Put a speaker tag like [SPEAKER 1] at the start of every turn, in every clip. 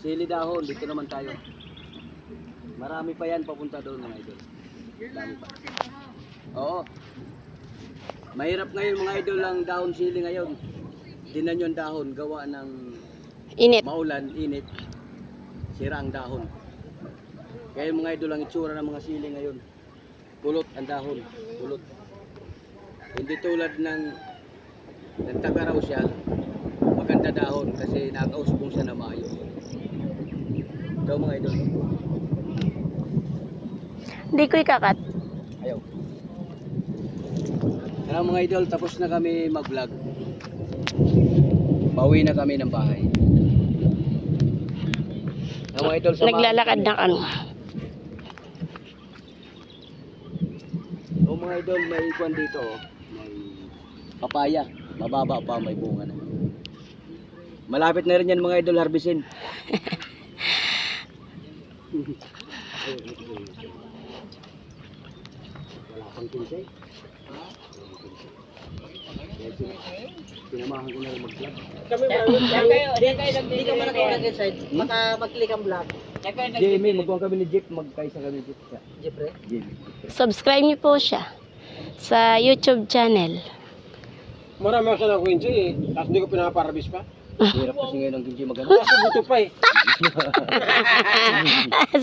[SPEAKER 1] Sili dahon, dito naman tayo. Marami pa yan papunta doon mga idol. Dami pa. Oo. Mahirap ngayon mga idol ang dahon sili ngayon. Dinan yung dahon, gawa ng
[SPEAKER 2] Init.
[SPEAKER 1] maulan, init. Sira ang dahon. Kaya mga idol ang itsura ng mga sili ngayon. Pulot ang dahon, pulot. Hindi tulad ng nagtagaraw siya, maganda dahon kasi nakausbong siya na maayos. Ikaw mga idol.
[SPEAKER 2] Hindi ko ikakat.
[SPEAKER 1] Ayaw. Kaya mga idol, tapos na kami mag-vlog. Pauwi na kami ng bahay. Kaya mga idol,
[SPEAKER 2] Naglalakad na kami.
[SPEAKER 1] O mga idol, may ikwan dito. Oh. May papaya. Mababa pa, may bunga na. Malapit na rin yan mga idol, harbisin. Wala pang kinsay. Sinamahan ko na rin mag-vlog.
[SPEAKER 3] Hindi ka man ako nag-inside. Baka mag-click ang vlog.
[SPEAKER 1] Jamie, magkuhan kami ni Jeep. Magkaisa kami ni Jeep.
[SPEAKER 3] Jeffrey?
[SPEAKER 1] Jamie.
[SPEAKER 2] Subscribe niyo po siya sa YouTube channel.
[SPEAKER 4] Marami ako sa nakuhinsi eh. Tapos hindi ko pinaparabis pa.
[SPEAKER 1] Hirap kasi ngayon ang kinsay maganda.
[SPEAKER 4] Kasi buto pa eh.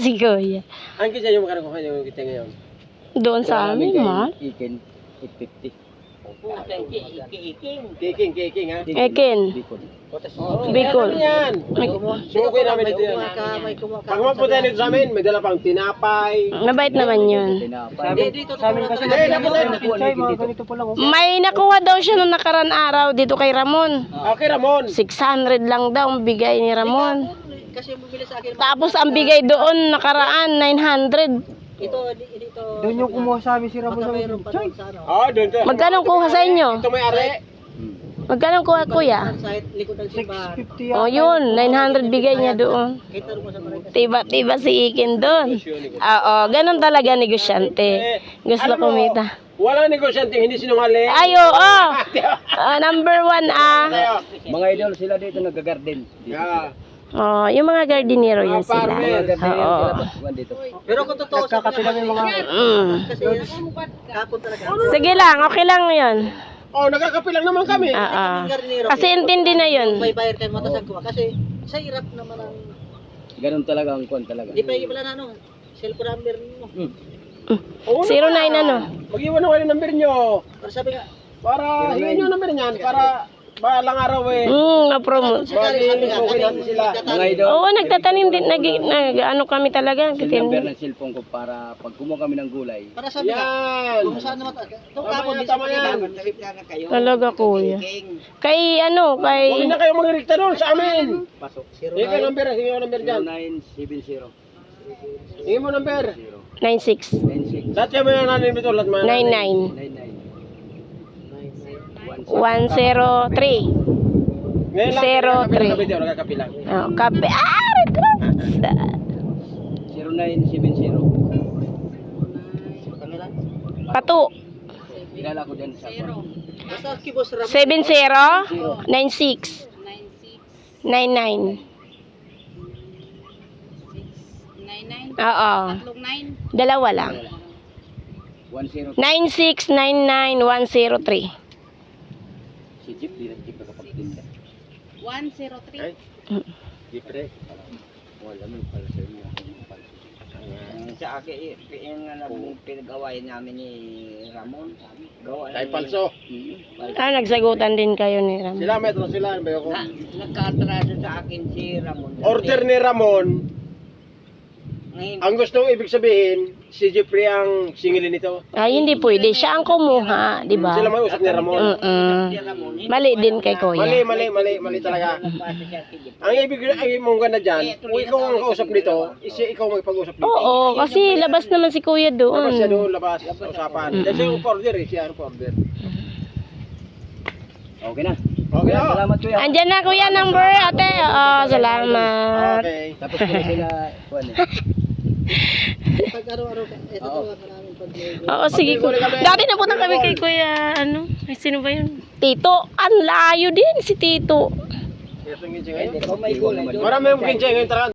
[SPEAKER 2] Si Kuya.
[SPEAKER 4] Ang kinsa yung makarakuha yung kita ngayon?
[SPEAKER 2] Doon sa amin, ma.
[SPEAKER 1] Iken, 850.
[SPEAKER 4] Kiking ha?
[SPEAKER 2] Ekin.
[SPEAKER 1] Bicol.
[SPEAKER 2] Bicol.
[SPEAKER 4] Ano yan? Sukoy namin dito yan.
[SPEAKER 3] May kumuha ka.
[SPEAKER 4] Pag mapunta dito sa amin, may dala pang tinapay.
[SPEAKER 2] Mabait naman yun.
[SPEAKER 3] Dito sa amin kasi
[SPEAKER 4] ganito pa lang.
[SPEAKER 2] May nakuha daw siya nung nakaraan araw dito kay Ramon.
[SPEAKER 4] Okay, Ramon.
[SPEAKER 2] 600 lang daw ang bigay ni Ramon.
[SPEAKER 3] kasi bumili sa akin.
[SPEAKER 2] Tapos ang bigay doon nakaraan 900.
[SPEAKER 3] Dito.
[SPEAKER 4] Doon yung kumuha sa amin si
[SPEAKER 3] Ramon. Baka mayroon pa doon sa ano.
[SPEAKER 4] Oo, doon ka.
[SPEAKER 2] Magkano kuha sa inyo?
[SPEAKER 4] Ito may ari.
[SPEAKER 2] Magkano kuha kuya?
[SPEAKER 3] Sa likod ng simbahan.
[SPEAKER 2] Oh yun, 900 bigay niya doon.
[SPEAKER 3] Kita mo sa barangay.
[SPEAKER 2] Tiba-tiba si Ikin doon. Oo, ganun talaga negosyante. Gusto
[SPEAKER 4] Alam mo,
[SPEAKER 2] kumita.
[SPEAKER 4] Walang negosyante, hindi sinungaling.
[SPEAKER 2] Ay, oo. Number 1
[SPEAKER 1] Mga idol sila dito nag-garden.
[SPEAKER 4] Yeah.
[SPEAKER 2] Oh, yung mga gardinero yun sila.
[SPEAKER 4] farmer.
[SPEAKER 2] Oo.
[SPEAKER 1] Dito.
[SPEAKER 3] Pero kung totoo sa kami mga kasi kapon talaga.
[SPEAKER 2] Sige lang, okay lang yun.
[SPEAKER 4] Oh, nagkakapi lang naman kami.
[SPEAKER 2] Oo.
[SPEAKER 3] Garnero.
[SPEAKER 2] Kasi intindi na yun.
[SPEAKER 3] May bayar kayo matasag ko kasi sa hirap naman ang
[SPEAKER 1] Ganun talaga ang kwan talaga.
[SPEAKER 3] di pa yung pala na ano cellphone number mo.
[SPEAKER 4] Oo
[SPEAKER 2] 09
[SPEAKER 4] naman.
[SPEAKER 2] ano?
[SPEAKER 4] Mag-iwan na kayo ng number nyo.
[SPEAKER 3] Pero sabi nga
[SPEAKER 4] Para hingin nyo ang number niyan. Para balang araw eh.
[SPEAKER 2] Na-promote.
[SPEAKER 4] Sabi natin sila.
[SPEAKER 1] Mga idol.
[SPEAKER 2] Oo, nagtatanim din. Ano kami talaga.
[SPEAKER 1] Yung number ng cellphone ko para pag kumuha kami ng gulay.
[SPEAKER 3] para sabi nga
[SPEAKER 4] Yan.
[SPEAKER 3] kung saan naman itong
[SPEAKER 4] Tama
[SPEAKER 3] kapon
[SPEAKER 4] yan,
[SPEAKER 3] di sa
[SPEAKER 4] tama yan.
[SPEAKER 2] Talaga kuya. Kay
[SPEAKER 4] Huwag
[SPEAKER 2] kay
[SPEAKER 4] na kayo magrekta doon sa amin.
[SPEAKER 1] Pasok.
[SPEAKER 4] Hingin ka number, hingin mo number dyan.
[SPEAKER 1] 0970
[SPEAKER 4] Hingin mo number.
[SPEAKER 2] 96
[SPEAKER 1] 96
[SPEAKER 4] Lahat kayo mo yung nanin dito. Lahat mo
[SPEAKER 2] 99
[SPEAKER 1] 99
[SPEAKER 2] 103.
[SPEAKER 4] Ngayon lang,
[SPEAKER 2] 03.
[SPEAKER 4] nagkakapi lang.
[SPEAKER 2] Oh, kape. Retrans.
[SPEAKER 1] 0970
[SPEAKER 2] Pato.
[SPEAKER 1] Kilala ko dyan sa kwan.
[SPEAKER 3] basta kibos ram
[SPEAKER 2] 70 96 99. Oo. Dalawa lang.
[SPEAKER 1] 10
[SPEAKER 2] 9699 103.
[SPEAKER 1] si Jeep, di na Jeep nakapagtinda.
[SPEAKER 5] 103.
[SPEAKER 4] Ay, Jeep re. Wala mo pala sa inyo.
[SPEAKER 6] Sa akin, yung pinag-awayan namin ni Ramon.
[SPEAKER 4] Kay Palso.
[SPEAKER 2] Nagsagutan din kayo ni Ram.
[SPEAKER 4] Sila, metro sila. Bayo ko.
[SPEAKER 6] Nagka-atraso sa akin si Ramon.
[SPEAKER 4] Order ni Ramon.
[SPEAKER 6] Ngayon,
[SPEAKER 4] Ang gustong ibig sabihin, si Jeffrey ang singilin nito.
[SPEAKER 2] Ay, hindi pwede. Siya ang kumuha, di ba?
[SPEAKER 4] Sila may usap ni Ramon.
[SPEAKER 2] Mm-mm. Mali din kay Kuya.
[SPEAKER 4] Mali talaga. Ang ibig mong ganda dyan, kung ikaw ang kausap nito, ikaw magpag-usap nito.
[SPEAKER 2] Oo, kasi labas naman si Kuya
[SPEAKER 4] Labas siya
[SPEAKER 2] doon.
[SPEAKER 4] doon, labas, usapan. Kasi yung order eh, siya ang order.
[SPEAKER 1] Okay na.
[SPEAKER 4] Okay na.
[SPEAKER 1] Salamat kuya.
[SPEAKER 2] Andyan na Kuya, number ate. Oo, salamat.
[SPEAKER 4] Okay.
[SPEAKER 1] Tapos ko sila kwan eh.
[SPEAKER 3] pag araw-araw ito
[SPEAKER 1] Oo.
[SPEAKER 3] to namin pag
[SPEAKER 2] Oo, sige ko. Dati napunta kami kay Kuya, ano? Ay, sino ba yun? Tito. Ang layo din si Tito.
[SPEAKER 4] Ito yung
[SPEAKER 1] Hindi ko may gulay doon.
[SPEAKER 4] Marami yung kinche ngayon, tara.